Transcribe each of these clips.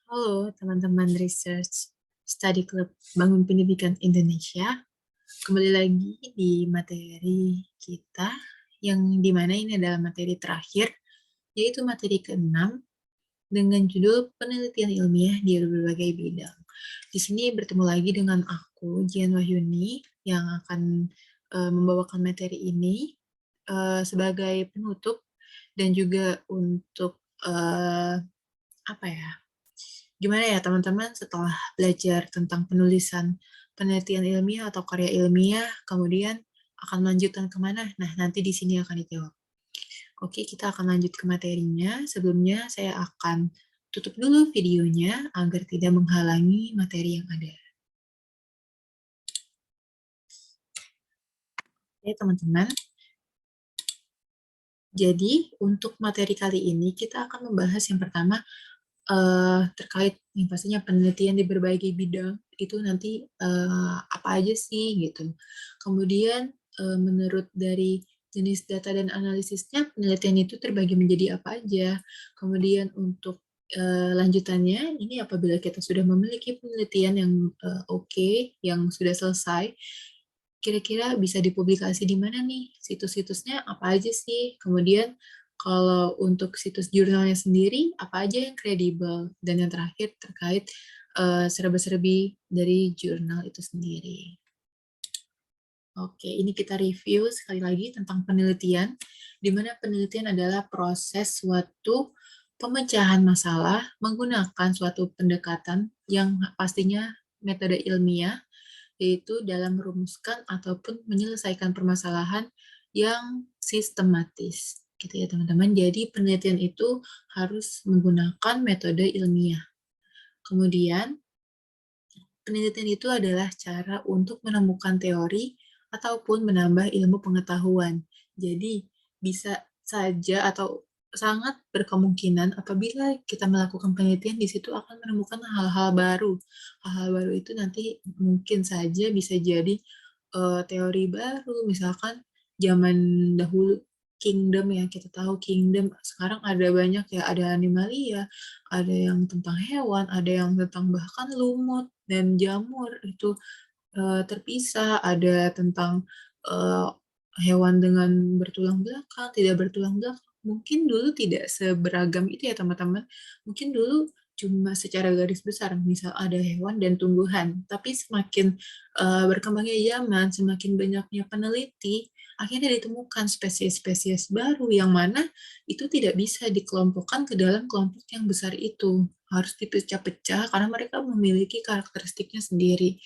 Halo teman-teman Research Study Club Bangun Pendidikan Indonesia. Kembali lagi di materi kita yang dimana ini adalah materi terakhir, yaitu materi ke-6 dengan judul penelitian ilmiah di berbagai bidang. Di sini bertemu lagi dengan aku, Jian Wahyuni, yang akan membawakan materi ini sebagai penutup dan juga untuk apa ya? Gimana ya teman-teman setelah belajar tentang penulisan penelitian ilmiah atau karya ilmiah, kemudian akan melanjutkan kemana? Nah, nanti di sini akan dijawab. Oke, kita akan lanjut ke materinya. Sebelumnya saya akan tutup dulu videonya agar tidak menghalangi materi yang ada. Oke, teman-teman. Jadi, untuk materi kali ini kita akan membahas yang pertama terkait yang pastinya penelitian di berbagai bidang itu nanti apa aja sih gitu. Kemudian menurut dari jenis data dan analisisnya penelitian itu terbagi menjadi apa aja. Kemudian untuk lanjutannya ini apabila kita sudah memiliki penelitian yang oke, yang sudah selesai, kira-kira bisa dipublikasi di mana nih? Situs-situsnya apa aja sih? Kemudian kalau untuk situs jurnalnya sendiri, apa aja yang kredibel? Dan yang terakhir terkait serba-serbi dari jurnal itu sendiri. Oke, ini kita review sekali lagi tentang penelitian, di mana penelitian adalah proses suatu pemecahan masalah menggunakan suatu pendekatan yang pastinya metode ilmiah, yaitu dalam merumuskan ataupun menyelesaikan permasalahan yang sistematis. Gitu ya teman-teman. Jadi penelitian itu harus menggunakan metode ilmiah. Kemudian penelitian itu adalah cara untuk menemukan teori ataupun menambah ilmu pengetahuan. Jadi bisa saja atau sangat berkemungkinan apabila kita melakukan penelitian di situ akan menemukan hal-hal baru. Hal-hal baru itu nanti mungkin saja bisa jadi teori baru, misalkan zaman dahulu kingdom ya, kita tahu kingdom sekarang ada banyak ya, ada animalia, ada yang tentang hewan, ada yang tentang bahkan lumut dan jamur itu terpisah, ada tentang eh, hewan dengan bertulang belakang, tidak bertulang belakang. Mungkin dulu tidak seberagam itu ya teman-teman. Mungkin dulu cuma secara garis besar, misal ada hewan dan tumbuhan. Tapi semakin berkembangnya zaman, semakin banyaknya peneliti, akhirnya ditemukan spesies-spesies baru yang mana itu tidak bisa dikelompokkan ke dalam kelompok yang besar itu. Harus dipecah-pecah karena mereka memiliki karakteristiknya sendiri,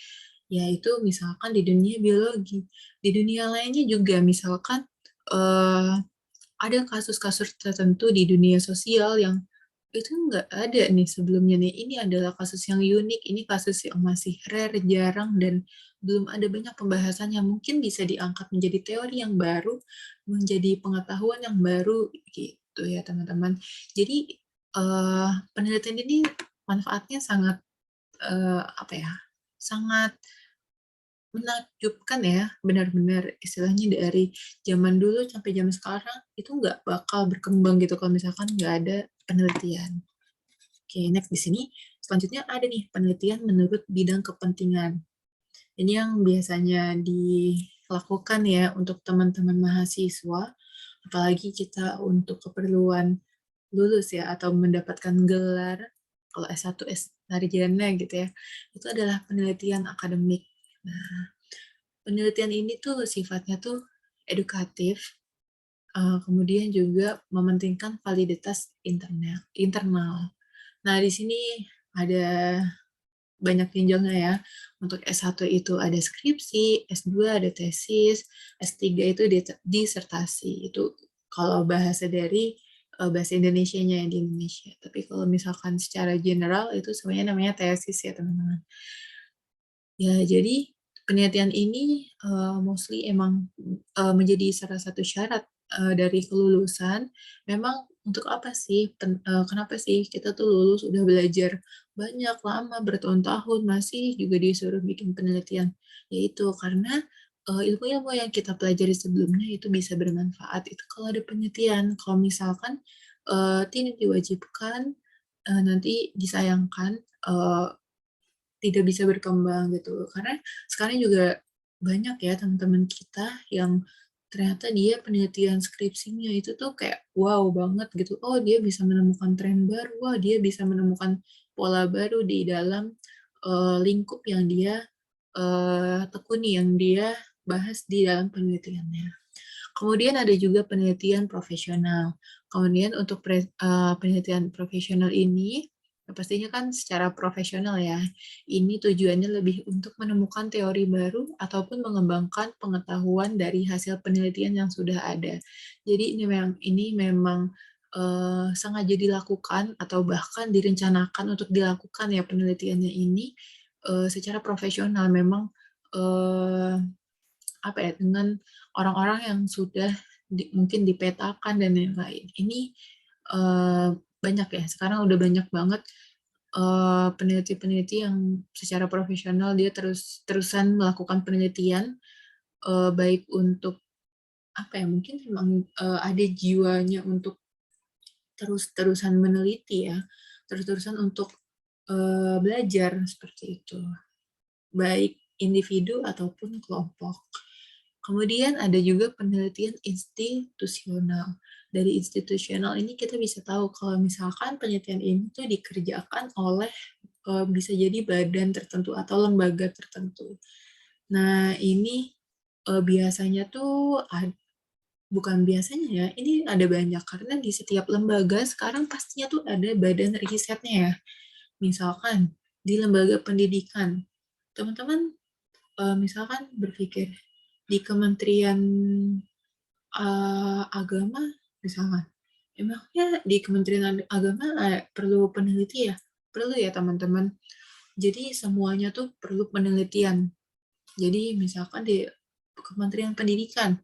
yaitu misalkan di dunia biologi. Di dunia lainnya juga misalkan eh, ada kasus-kasus tertentu di dunia sosial yang itu nggak ada nih sebelumnya nih. Ini adalah kasus yang unik, ini kasus yang masih rare, jarang, dan belum ada banyak pembahasan yang mungkin bisa diangkat menjadi teori yang baru, menjadi pengetahuan yang baru gitu ya teman-teman. Jadi penelitian ini manfaatnya sangat apa ya? Sangat menakjubkan ya, benar-benar istilahnya dari zaman dulu sampai zaman sekarang itu nggak bakal berkembang gitu kalau misalkan nggak ada penelitian. Oke, next di sini selanjutnya ada nih penelitian menurut bidang kepentingan. Ini yang biasanya dilakukan ya untuk teman-teman mahasiswa, apalagi kita untuk keperluan lulus ya atau mendapatkan gelar kalau S1 S sarjana gitu ya. Itu adalah penelitian akademik. Nah, penelitian ini tuh sifatnya tuh edukatif, kemudian juga mementingkan validitas internal. Nah, di sini ada banyak jenjangnya ya. Untuk S1 itu ada skripsi, S2 ada tesis, S3 itu disertasi. Itu kalau bahasa dari bahasa Indonesianya yang di Indonesia. Tapi kalau misalkan secara general itu sebenarnya namanya tesis ya teman-teman. Ya, jadi penelitian ini mostly emang menjadi salah satu syarat dari kelulusan. Memang untuk apa sih? Kenapa sih kita tuh lulus udah belajar banyak lama bertahun-tahun masih juga disuruh bikin penelitian? Yaitu karena ilmu-ilmu yang kita pelajari sebelumnya itu bisa bermanfaat. Itu kalau ada penelitian. Kalau misalkan tidak diwajibkan nanti disayangkan tidak bisa berkembang gitu. Karena sekarang juga banyak ya teman-teman kita yang ternyata dia penelitian skripsinya itu tuh kayak wow banget gitu. Oh, dia bisa menemukan tren baru, wah dia bisa menemukan pola baru di dalam lingkup yang dia tekuni, yang dia bahas di dalam penelitiannya. Kemudian ada juga penelitian profesional. Kemudian untuk penelitian profesional ini, pastinya kan secara profesional ya. Ini tujuannya lebih untuk menemukan teori baru ataupun mengembangkan pengetahuan dari hasil penelitian yang sudah ada. Jadi ini memang sengaja dilakukan atau bahkan direncanakan untuk dilakukan ya penelitiannya ini secara profesional. Memang eh, apa ya, dengan orang-orang yang sudah mungkin dipetakan dan lain-lain. Ini banyak ya, sekarang udah banyak banget peneliti-peneliti yang secara profesional dia terusan melakukan penelitian, baik untuk apa ya, mungkin memang ada jiwanya untuk terus-terusan meneliti ya, terus-terusan untuk belajar seperti itu, baik individu ataupun kelompok. Kemudian ada juga penelitian institusional. Dari institusional ini kita bisa tahu kalau misalkan penelitian ini tuh dikerjakan oleh bisa jadi badan tertentu atau lembaga tertentu. Nah, ini biasanya tuh bukan biasanya ya, ini ada banyak karena di setiap lembaga sekarang pastinya tuh ada badan risetnya ya. Misalkan di lembaga pendidikan, teman-teman misalkan berpikir di Kementerian Agama misalkan, emangnya di Kementerian Agama perlu peneliti ya? Perlu ya teman-teman. Jadi semuanya tuh perlu penelitian. Jadi misalkan di Kementerian Pendidikan,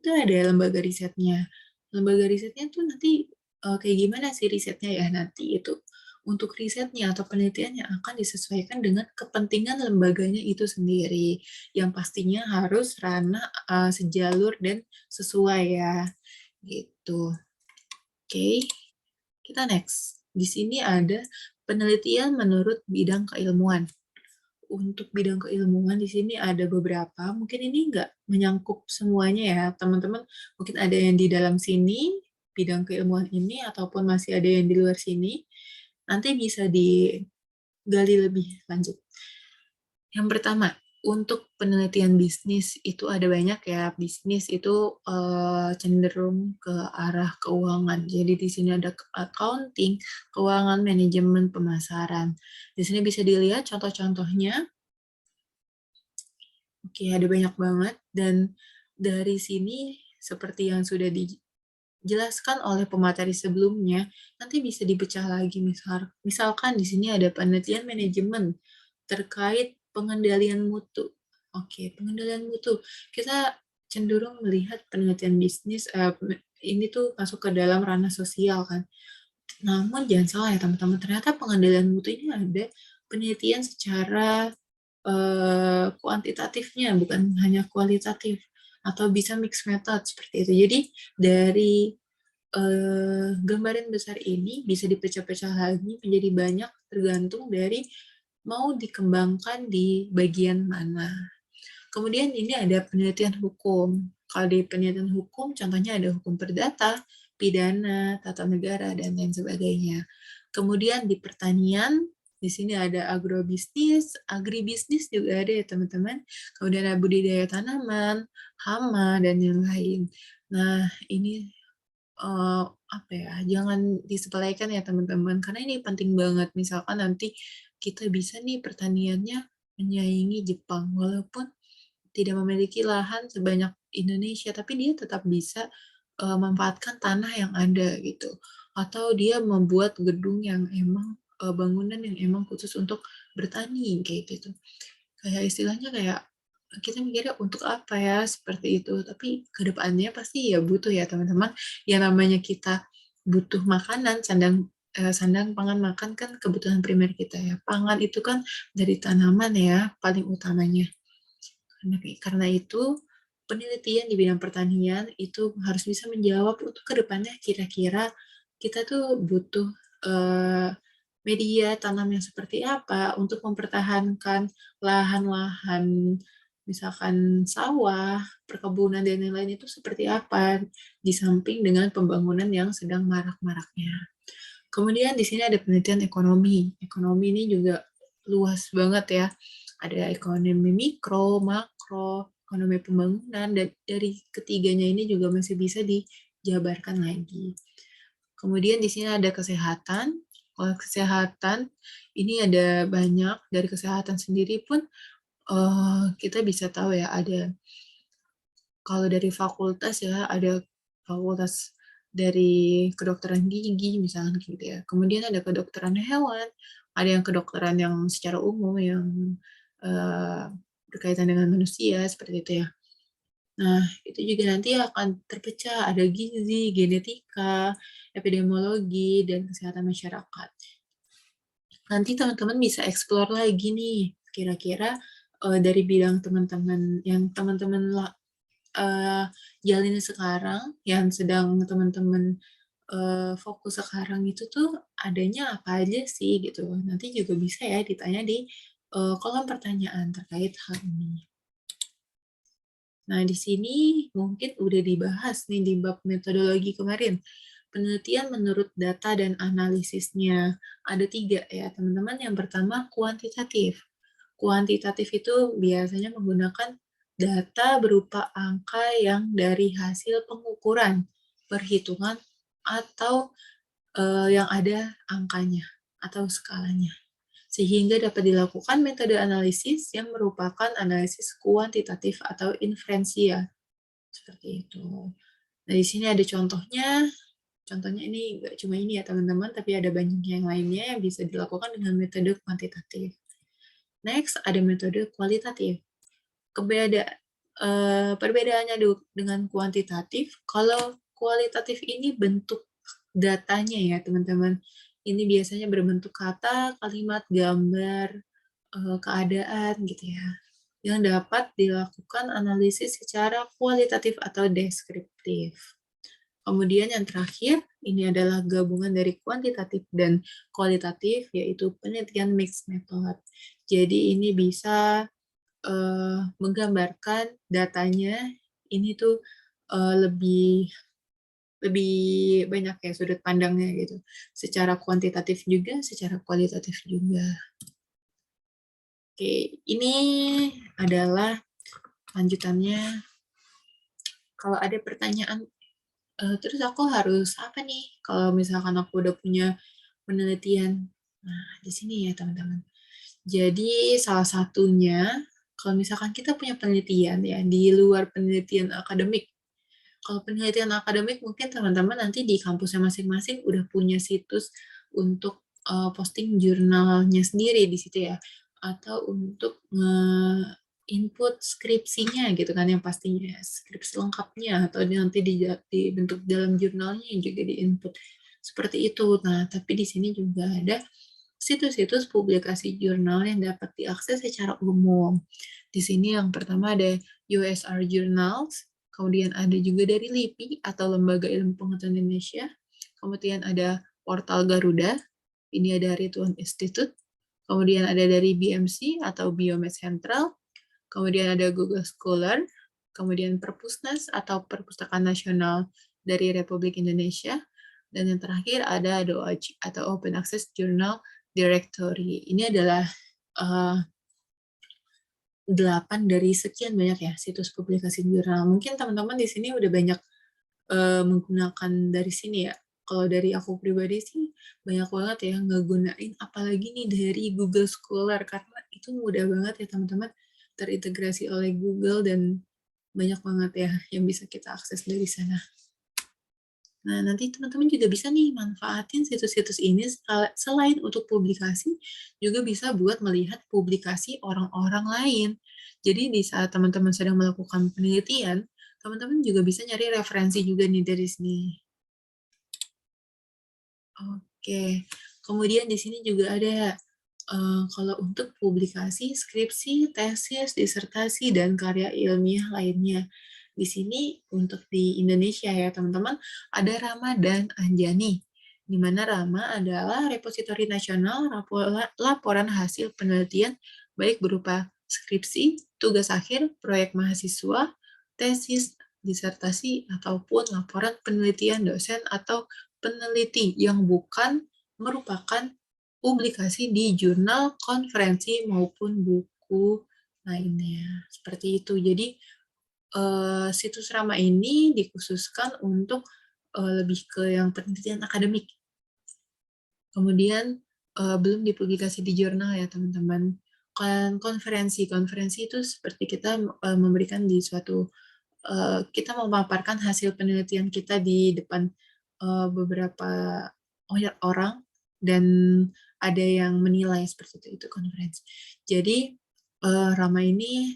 itu ada lembaga risetnya. Lembaga risetnya tuh nanti kayak gimana sih risetnya ya nanti itu. Untuk risetnya atau penelitiannya akan disesuaikan dengan kepentingan lembaganya itu sendiri. Yang pastinya harus ranah sejalur dan sesuai ya. Gitu. Oke, kita next. Di sini ada penelitian menurut bidang keilmuan. Untuk bidang keilmuan di sini ada beberapa, mungkin ini nggak menyangkup semuanya ya, teman-teman. Mungkin ada yang di dalam sini, bidang keilmuan ini, ataupun masih ada yang di luar sini. Nanti bisa digali lebih lanjut. Yang pertama, untuk penelitian bisnis itu ada banyak ya. Bisnis itu cenderung ke arah keuangan. Jadi di sini ada accounting, keuangan, manajemen, pemasaran. Di sini bisa dilihat contoh-contohnya. Oke, ada banyak banget. Dan dari sini, seperti yang sudah dijelaskan oleh pemateri sebelumnya, nanti bisa dipecah lagi. Misalkan di sini ada penelitian manajemen terkait pengendalian mutu. Oke, pengendalian mutu. Kita cenderung melihat penelitian bisnis, ini tuh masuk ke dalam ranah sosial kan. Namun jangan salah ya teman-teman, ternyata pengendalian mutu ini ada penelitian secara kuantitatifnya, bukan hanya kualitatif, atau bisa mixed method seperti itu. Jadi dari gambaran besar ini bisa dipecah-pecah lagi menjadi banyak tergantung dari mau dikembangkan di bagian mana. Kemudian ini ada penelitian hukum. Kalau di penelitian hukum, contohnya ada hukum perdata, pidana, tata negara, dan lain sebagainya. Kemudian di pertanian, di sini ada agrobisnis, agribisnis juga ada ya teman-teman. Kemudian ada budidaya tanaman, hama, dan yang lain. Nah, ini apa ya, jangan disepelekan ya teman-teman, karena ini penting banget. Misalkan nanti kita bisa nih pertaniannya menyaingi Jepang, walaupun tidak memiliki lahan sebanyak Indonesia, tapi dia tetap bisa memanfaatkan tanah yang ada gitu. Atau dia membuat gedung yang emang bangunan yang emang khusus untuk bertani kayak gitu. Kayak istilahnya kayak kita mikirnya untuk apa ya seperti itu, tapi kedepannya pasti ya butuh ya teman-teman. Yang namanya kita butuh makanan, sandang pangan makan kan kebutuhan primer kita ya. Pangan itu kan dari tanaman ya paling utamanya. Karena itu, penelitian di bidang pertanian itu harus bisa menjawab untuk kedepannya kira-kira kita tuh butuh eh, media tanam yang seperti apa untuk mempertahankan lahan-lahan, misalkan sawah, perkebunan, dan lain-lain itu seperti apa, di samping dengan pembangunan yang sedang marak-maraknya. Kemudian di sini ada penelitian ekonomi. Ekonomi ini juga luas banget ya. Ada ekonomi mikro, makro, ekonomi pembangunan, dan dari ketiganya ini juga masih bisa dijabarkan lagi. Kemudian di sini ada kesehatan. Kalau kesehatan, ini ada banyak. Dari kesehatan sendiri pun kita bisa tahu ya, ada kalau dari fakultas ya, ada fakultas dari kedokteran gigi misalnya gitu ya. Kemudian ada kedokteran hewan, ada yang kedokteran yang secara umum yang eh, berkaitan dengan manusia seperti itu ya. Nah, itu juga nanti akan terpecah, ada gizi, genetika, epidemiologi, dan kesehatan masyarakat. Nanti teman-teman bisa explore lagi nih, kira-kira dari bidang teman-teman yang teman-teman jalani sekarang, yang sedang teman-teman fokus sekarang itu tuh adanya apa aja sih gitu. Nanti juga bisa ya ditanya di kolom pertanyaan terkait hal ini. Nah, di sini mungkin udah dibahas nih di bab metodologi kemarin. Penelitian menurut data dan analisisnya. Ada 3 ya, teman-teman. Yang pertama, kuantitatif. Kuantitatif itu biasanya menggunakan data berupa angka yang dari hasil pengukuran, perhitungan, atau yang ada angkanya atau skalanya, sehingga dapat dilakukan metode analisis yang merupakan analisis kuantitatif atau inferensial. Seperti itu. Nah, di sini ada contohnya. Contohnya ini nggak cuma ini ya teman-teman, tapi ada banyak yang lainnya yang bisa dilakukan dengan metode kuantitatif. Next, ada metode kualitatif. Perbedaannya dengan kuantitatif, kalau kualitatif ini bentuk datanya ya teman-teman. Ini biasanya berbentuk kata, kalimat, gambar, keadaan gitu ya, yang dapat dilakukan analisis secara kualitatif atau deskriptif. Kemudian yang terakhir, ini adalah gabungan dari kuantitatif dan kualitatif, yaitu penelitian mixed method. Jadi ini bisa menggambarkan datanya, ini tuh lebih lebih banyak ya sudut pandangnya gitu. Secara kuantitatif juga, secara kualitatif juga. Oke, ini adalah lanjutannya. Kalau ada pertanyaan, terus aku harus apa nih? Kalau misalkan aku udah punya penelitian. Nah, di sini ya teman-teman. Jadi salah satunya, kalau misalkan kita punya penelitian ya, di luar penelitian akademik. Kalau penelitian akademik mungkin teman-teman nanti di kampusnya masing-masing udah punya situs untuk posting jurnalnya sendiri di situ ya, atau untuk input skripsinya gitu kan, yang pastinya skripsi lengkapnya, atau nanti dibentuk dalam jurnalnya yang juga diinput seperti itu. Nah, tapi di sini juga ada situs-situs publikasi jurnal yang dapat diakses secara umum. Di sini yang pertama ada USR Journals, kemudian ada juga dari LIPI atau Lembaga Ilmu Pengetahuan Indonesia, kemudian ada portal Garuda, ini ada Rituan Institute, kemudian ada dari BMC atau Biomed Central, kemudian ada Google Scholar, kemudian Perpusnas atau Perpustakaan Nasional dari Republik Indonesia, dan yang terakhir ada DOAJ atau Open Access Journal Directory. Ini adalah 8 dari sekian banyak ya situs publikasi jurnal. Mungkin teman-teman di sini udah banyak menggunakan dari sini ya. Kalau dari aku pribadi sih banyak banget ya ngegunain, apalagi nih dari Google Scholar, karena itu mudah banget ya teman-teman, terintegrasi oleh Google dan banyak banget ya yang bisa kita akses dari sana. Nah, nanti teman-teman juga bisa nih manfaatin situs-situs ini selain untuk publikasi, juga bisa buat melihat publikasi orang-orang lain. Jadi di saat teman-teman sedang melakukan penelitian, teman-teman juga bisa nyari referensi juga nih dari sini. Oke, kemudian di sini juga ada kalau untuk publikasi, skripsi, tesis, disertasi, dan karya ilmiah lainnya. Di sini untuk di Indonesia ya teman-teman, ada Rama dan Anjani. di mana RAMA adalah repositori nasional laporan hasil penelitian baik berupa skripsi, tugas akhir, proyek mahasiswa, tesis, disertasi, ataupun laporan penelitian dosen atau peneliti yang bukan merupakan publikasi di jurnal, konferensi, maupun buku lainnya. Seperti itu. Jadi, situs Rama ini dikhususkan untuk lebih ke yang penelitian akademik. Kemudian belum dipublikasi di jurnal ya teman-teman. Konferensi itu seperti kita memberikan di suatu kita memaparkan hasil penelitian kita di depan beberapa orang dan ada yang menilai seperti itu konferensi. Jadi Rama ini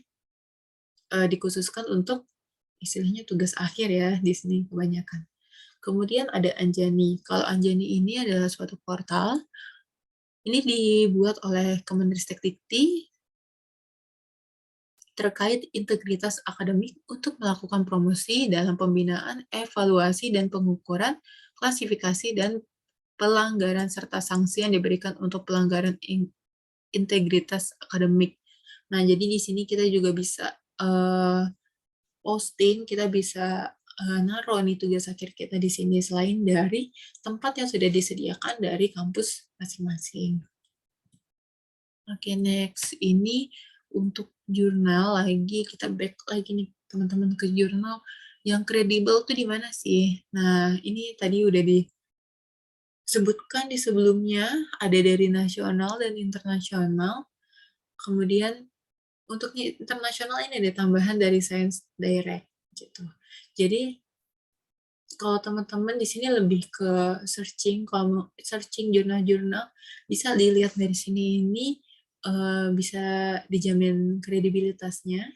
dikhususkan untuk istilahnya tugas akhir ya di sini kebanyakan. Kemudian ada Anjani. Kalau Anjani ini adalah suatu portal. Ini dibuat oleh Kemenristek-Dikti terkait integritas akademik untuk melakukan promosi dalam pembinaan, evaluasi, dan pengukuran, klasifikasi, dan pelanggaran serta sanksi yang diberikan untuk pelanggaran integritas akademik. Nah, jadi di sini kita juga bisa posting, kita bisa naruh nih tugas akhir kita di sini selain dari tempat yang sudah disediakan dari kampus masing-masing. Oke, next. Ini untuk jurnal lagi, kita back lagi nih teman-teman ke jurnal yang kredibel tuh di mana sih? Nah, ini tadi udah disebutkan di sebelumnya, ada dari nasional dan internasional. Kemudian untuk internasional ini ada tambahan dari Science Direct gitu. Jadi kalau teman-teman di sini lebih ke searching, kalau searching jurnal-jurnal bisa dilihat dari sini ini bisa dijamin kredibilitasnya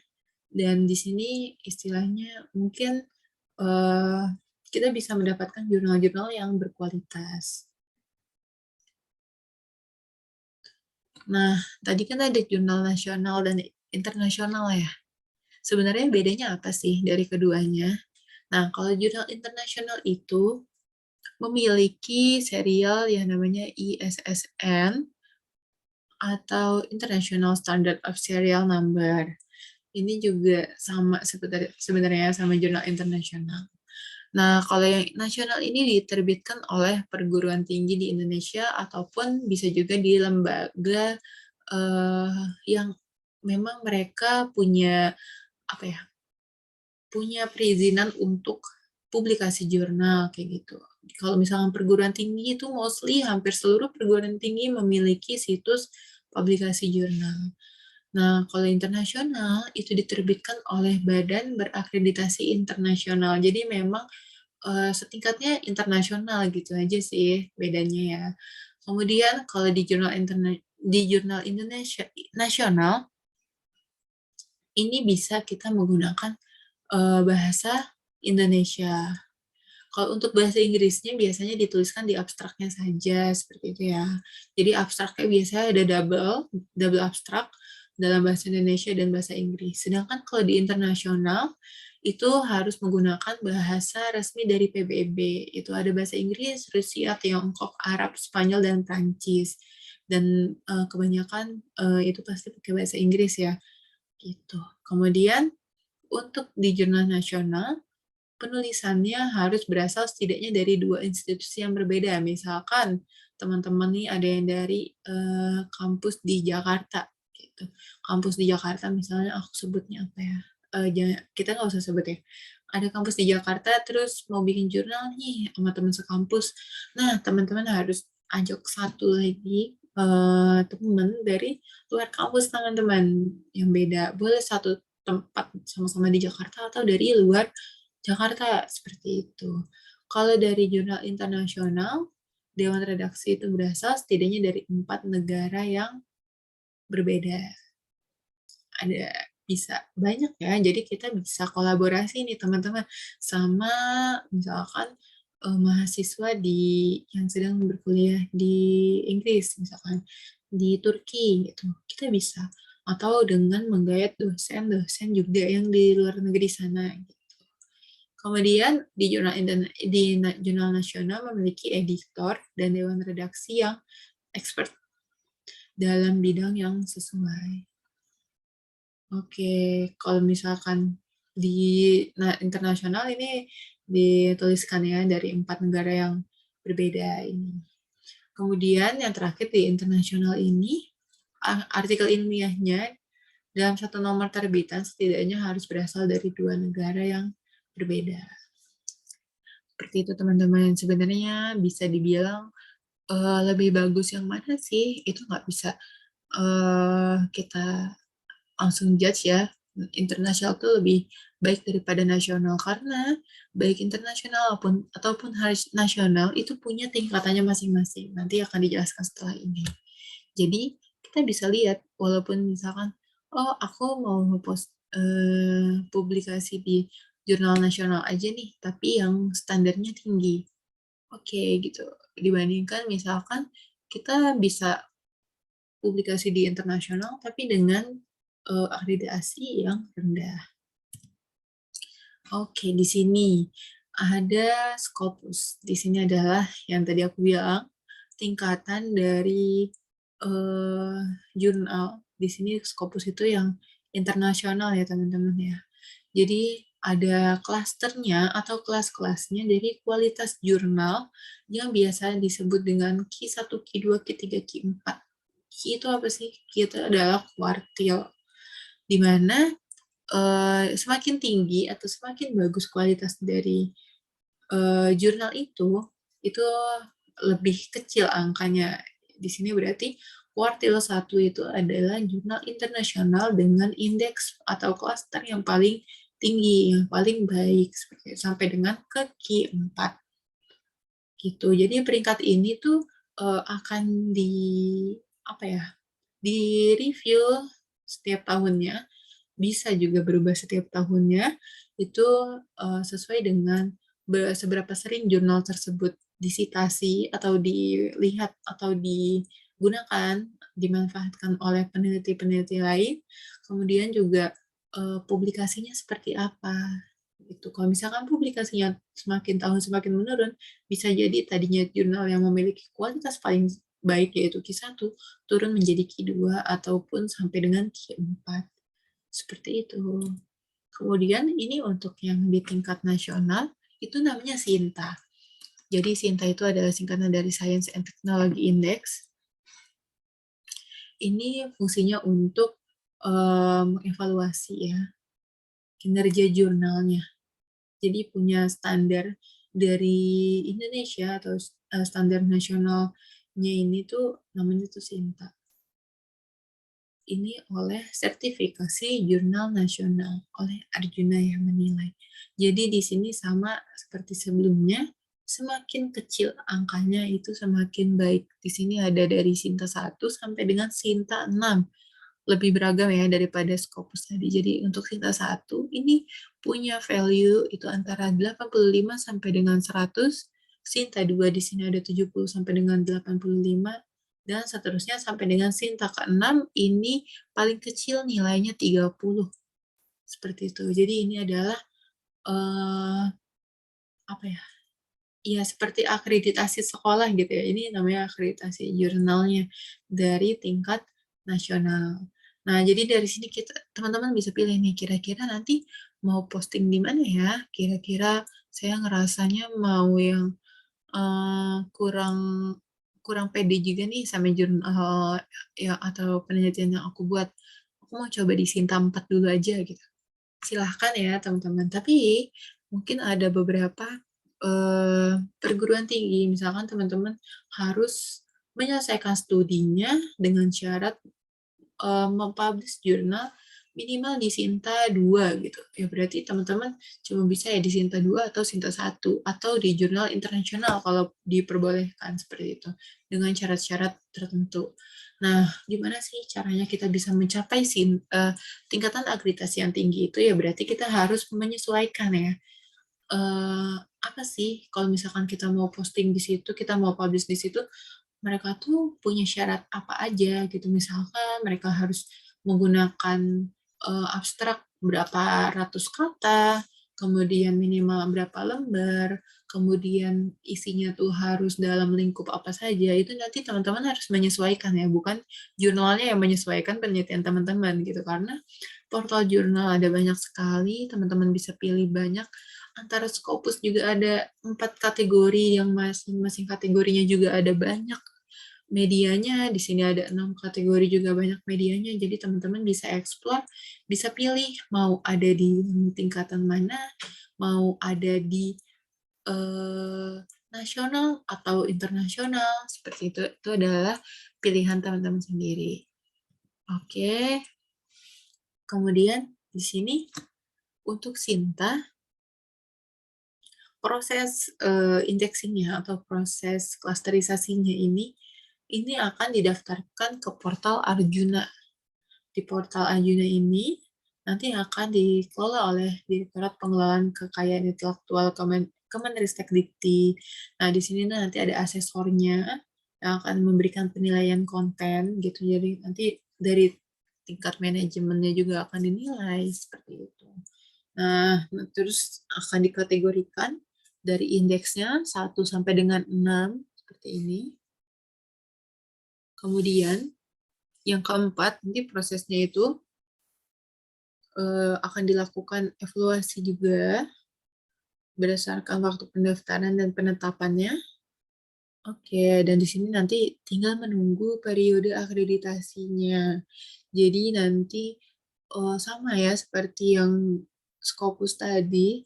dan di sini istilahnya mungkin kita bisa mendapatkan jurnal-jurnal yang berkualitas. Nah, tadi kan ada jurnal nasional dan internasional ya. Sebenarnya bedanya apa sih dari keduanya? Nah, kalau jurnal internasional itu memiliki serial yang namanya ISSN atau International Standard of Serial Number. Ini juga sama sebenarnya sama jurnal internasional. Nah, kalau yang nasional ini diterbitkan oleh perguruan tinggi di Indonesia ataupun bisa juga di lembaga yang memang mereka punya apa ya? Punya perizinan untuk publikasi jurnal kayak gitu. Kalau misalnya perguruan tinggi itu mostly hampir seluruh perguruan tinggi memiliki situs publikasi jurnal. Nah, kalau internasional itu diterbitkan oleh badan berakreditasi internasional. Jadi memang setingkatnya internasional gitu aja sih bedanya ya. Kemudian kalau di jurnal Indonesia nasional ini bisa kita menggunakan bahasa Indonesia. Kalau untuk bahasa Inggrisnya biasanya dituliskan di abstraknya saja seperti itu ya. Jadi abstraknya biasanya ada double abstrak dalam bahasa Indonesia dan bahasa Inggris. Sedangkan kalau di internasional itu harus menggunakan bahasa resmi dari PBB. Itu ada bahasa Inggris, Rusia, Tiongkok, Arab, Spanyol, dan Prancis. Dan kebanyakan itu pasti pakai bahasa Inggris ya. Gitu. Kemudian untuk di jurnal nasional penulisannya harus berasal setidaknya dari dua institusi yang berbeda. Misalkan teman-teman nih ada yang dari kampus di Jakarta, gitu. Kampus di Jakarta misalnya aku sebutnya apa ya? Kita nggak usah sebut ya. Ada kampus di Jakarta terus mau bikin jurnal nih sama teman sekampus. Nah teman-teman harus ajak satu lagi teman dari luar kampus teman-teman yang beda. Boleh satu tempat sama-sama di Jakarta atau dari luar Jakarta, seperti itu. Kalau dari jurnal internasional, Dewan Redaksi itu berasal setidaknya dari 4 negara yang berbeda. Ada bisa banyak ya, jadi kita bisa kolaborasi nih teman-teman sama misalkan mahasiswa yang sedang berkuliah di Inggris, misalkan di Turki gitu, kita bisa. Atau dengan menggayat dosen-dosen juga yang di luar negeri sana gitu. Kemudian di jurnal nasional memiliki editor dan dewan redaksi yang expert dalam bidang yang sesuai. Oke, kalau misalkan di internasional ini dituliskan ya dari 4 negara yang berbeda ini. Kemudian yang terakhir di internasional ini, artikel ilmiahnya dalam satu nomor terbitan setidaknya harus berasal dari 2 negara yang berbeda. Seperti itu teman-teman. Sebenarnya bisa dibilang lebih bagus yang mana sih? Itu nggak bisa kita langsung judge ya. Internasional itu lebih baik daripada nasional karena baik internasional ataupun harus nasional itu punya tingkatannya masing-masing. Nanti akan dijelaskan setelah ini. Jadi kita bisa lihat walaupun misalkan oh aku mau ngepost publikasi di jurnal nasional aja nih, tapi yang standarnya tinggi. Oke, gitu. Dibandingkan misalkan kita bisa publikasi di internasional tapi dengan akreditasi yang rendah. Oke, di sini ada Scopus. Di sini adalah yang tadi aku bilang tingkatan dari jurnal. Di sini Scopus itu yang internasional ya teman-teman ya. Jadi ada klasternya atau kelas-kelasnya dari kualitas jurnal yang biasa disebut dengan Q1, Q2, Q3, Q4. Q itu apa sih? Q itu adalah kuartil, di mana semakin tinggi atau semakin bagus kualitas dari jurnal itu lebih kecil angkanya. Di sini berarti kuartil 1 itu adalah jurnal internasional dengan indeks atau klaster yang paling tinggi, yang paling baik, sampai dengan ke Q4. Gitu. Jadi peringkat ini tuh akan di review setiap tahunnya, bisa juga berubah setiap tahunnya, itu sesuai dengan seberapa sering jurnal tersebut disitasi atau dilihat atau digunakan, dimanfaatkan oleh peneliti-peneliti lain, kemudian juga publikasinya seperti apa. Itu kalau misalkan publikasinya semakin tahun semakin menurun, bisa jadi tadinya jurnal yang memiliki kualitas paling baik yaitu Q1 turun menjadi Q2 ataupun sampai dengan Q4. Seperti itu. Kemudian ini untuk yang di tingkat nasional, itu namanya SINTA. Jadi SINTA itu adalah singkatan dari Science and Technology Index. Ini fungsinya untuk evaluasi ya, kinerja jurnalnya. Jadi punya standar dari Indonesia atau standar nasionalnya ini tuh namanya tuh SINTA. Ini oleh sertifikasi jurnal nasional oleh Arjuna yang menilai. Jadi di sini sama seperti sebelumnya, semakin kecil angkanya itu semakin baik. Di sini ada dari SINTA 1 sampai dengan SINTA 6. Lebih beragam ya daripada Scopus tadi. Jadi untuk SINTA 1 ini punya value itu antara 85 sampai dengan 100. SINTA 2 di sini ada 70 sampai dengan 85 dan seterusnya sampai dengan SINTA ke-6 ini paling kecil nilainya 30. Seperti itu. Jadi ini adalah apa ya? Ya seperti akreditasi sekolah gitu ya. Ini namanya akreditasi jurnalnya dari tingkat nasional. Nah, jadi dari sini teman-teman bisa pilih nih kira-kira nanti mau posting di mana ya? Kira-kira saya ngerasanya mau yang kurang kurang pede juga nih sama jurnal ya atau penelitian yang aku buat. Aku mau coba di Sinta 4 dulu aja gitu. Silahkan ya teman-teman. Tapi mungkin ada beberapa perguruan tinggi, misalkan teman-teman harus menyelesaikan studinya dengan syarat mempublish jurnal minimal di Sinta 2 gitu. Ya berarti teman-teman cuma bisa ya di Sinta 2 atau Sinta 1 atau di jurnal internasional kalau diperbolehkan seperti itu dengan syarat-syarat tertentu. Nah, gimana sih caranya kita bisa mencapai tingkatan akreditasi yang tinggi itu ya berarti kita harus menyesuaikan ya. Apa sih kalau misalkan kita mau posting di situ, kita mau publish di situ, mereka tuh punya syarat apa aja gitu. Misalkan mereka harus menggunakan abstrak berapa ratus kata, kemudian minimal berapa lembar, kemudian isinya tuh harus dalam lingkup apa saja, itu nanti teman-teman harus menyesuaikan ya, bukan jurnalnya yang menyesuaikan penelitian teman-teman gitu. Karena portal jurnal ada banyak sekali, teman-teman bisa pilih banyak. Antara Scopus juga ada 4 kategori yang masing-masing kategorinya juga ada banyak medianya. Di sini ada 6 kategori juga banyak medianya. Jadi teman-teman bisa explore, bisa pilih mau ada di tingkatan mana, mau ada di nasional atau internasional, seperti itu. Itu adalah pilihan teman-teman sendiri. Oke. Kemudian di sini untuk Sinta, proses indexingnya atau proses klasterisasinya ini akan didaftarkan ke portal Arjuna. Di portal Arjuna ini nanti akan dikelola oleh Direktorat Pengelolaan Kekayaan Intelektual Kemenristek-Dikti. Nah, di sini nanti ada asesornya yang akan memberikan penilaian konten gitu. Jadi nanti dari tingkat manajemennya juga akan dinilai seperti itu. Nah, terus akan dikategorikan dari indeksnya 1 sampai dengan 6 seperti ini. Kemudian yang keempat, nanti prosesnya itu akan dilakukan evaluasi juga berdasarkan waktu pendaftaran dan penetapannya. Oke, dan di sini nanti tinggal menunggu periode akreditasinya. Jadi nanti sama ya seperti yang Scopus tadi,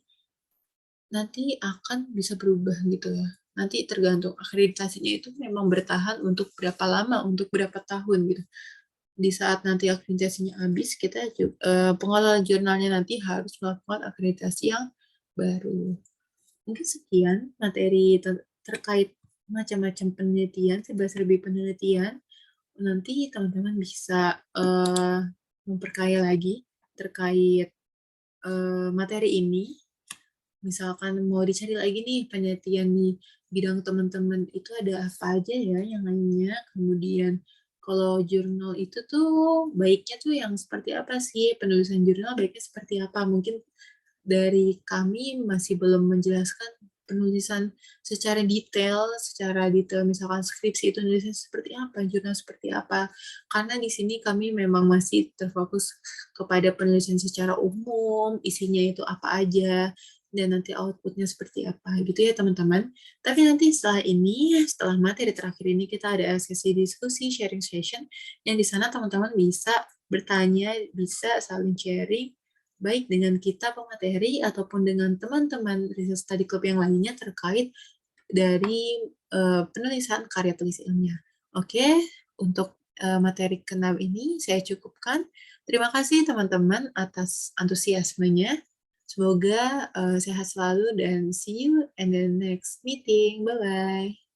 nanti akan bisa berubah gitu ya. Nanti tergantung akreditasinya itu memang bertahan untuk berapa lama, untuk berapa tahun gitu. Di saat nanti akreditasinya habis, kita pengelola jurnalnya nanti harus melakukan akreditasi yang baru. Mungkin sekian materi terkait macam-macam penelitian, 11 lebih penelitian. Nanti teman-teman bisa memperkaya lagi terkait materi ini. Misalkan mau dicari lagi nih penelitian di bidang teman-teman itu ada apa aja ya yang lainnya. Kemudian kalau jurnal itu tuh baiknya tuh yang seperti apa sih? Penulisan jurnal baiknya seperti apa? Mungkin dari kami masih belum menjelaskan penulisan secara detail, misalkan skripsi itu nulisnya seperti apa, jurnal seperti apa. Karena di sini kami memang masih terfokus kepada penulisan secara umum, isinya itu apa aja, dan nanti outputnya seperti apa gitu ya teman-teman. Tapi nanti setelah ini, setelah materi terakhir ini kita ada sesi diskusi, sharing session, yang di sana teman-teman bisa bertanya, bisa saling sharing, baik dengan kita pemateri ataupun dengan teman-teman Research Study Club yang lainnya terkait dari penulisan karya tulis ilmiah. Oke, untuk materi ke-6 ini saya cukupkan. Terima kasih teman-teman atas antusiasmenya. Semoga sehat selalu dan see you in the next meeting. Bye-bye.